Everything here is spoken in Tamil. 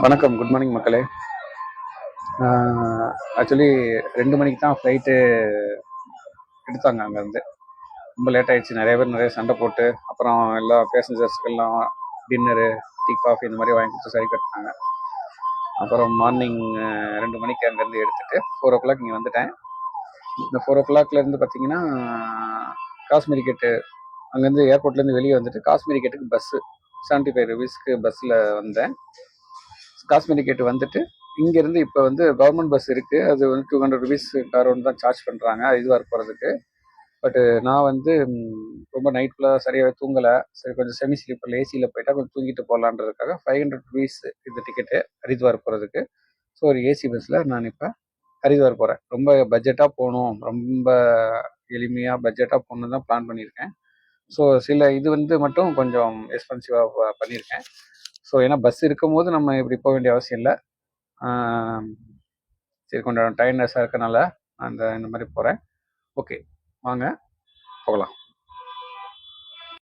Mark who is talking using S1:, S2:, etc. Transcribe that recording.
S1: வணக்கம், குட் மார்னிங் மக்களே. ஆக்சுவலி 2 மணிக்கு தான் ஃப்ளைட்டு எடுத்தாங்க அங்கேருந்து. ரொம்ப லேட் ஆகிடுச்சு. நிறைய சண்டை போட்டு அப்புறம் எல்லா பேசஞ்சர்ஸ்க்கெல்லாம் டின்னரு, டீ, காஃபி இந்த மாதிரி வாங்கி கொடுத்து சரி கட்டினாங்க. அப்புறம் மார்னிங் 2 மணிக்கு அங்கேருந்து எடுத்துகிட்டு 4 o'clock இங்கே வந்துட்டேன். இந்த 4 o'clockலேருந்து பார்த்தீங்கன்னா காஷ்மீரி கேட்டு அங்கேருந்து ஏர்போர்ட்லேருந்து வெளியே வந்துட்டு காஷ்மீரி கேட்டுக்கு பஸ்ஸு 75 rupeesக்கு பஸ்ஸில் வந்தேன். காஷ்மீரி கேட்டு வந்துட்டு இங்கேருந்து இப்போ வந்து கவர்மெண்ட் பஸ் இருக்குது. அது வந்து 200 rupees கார் தான் சார்ஜ் பண்ணுறாங்க இதுவாக போகிறதுக்கு. பட்டு நான் வந்து ரொம்ப நைட் ஃபுல்லாக சரியாகவே தூங்கலை. சரி, கொஞ்சம் செமி ஸ்லீப்பரில் ஏசியில் போயிட்டால் கொஞ்சம் தூங்கிட்டு போகலான்றதுக்காக 500 rupees இந்த டிக்கெட்டு ஹரித்வார் போகிறதுக்கு. ஸோ ஒரு ஏசி பஸ்ஸில் நான் இப்போ ஹரித்வார் போகிறேன். ரொம்ப பட்ஜெட்டாக போகணும், ரொம்ப எளிமையாக பட்ஜெட்டாக போகணுன்னு தான் பிளான் பண்ணியிருக்கேன். ஸோ சில இது வந்து மட்டும் கொஞ்சம் எக்ஸ்பென்சிவாக பண்ணியிருக்கேன். ஸோ ஏன்னா பஸ் இருக்கும் போது நம்ம இப்படி போக வேண்டிய அவசியம் இல்லை. சரி, கொஞ்சம் டயர்ட்னஸாக இருக்கனால அந்த இந்த மாதிரி போகிறேன். ஓகே, வாங்க போகலாம்.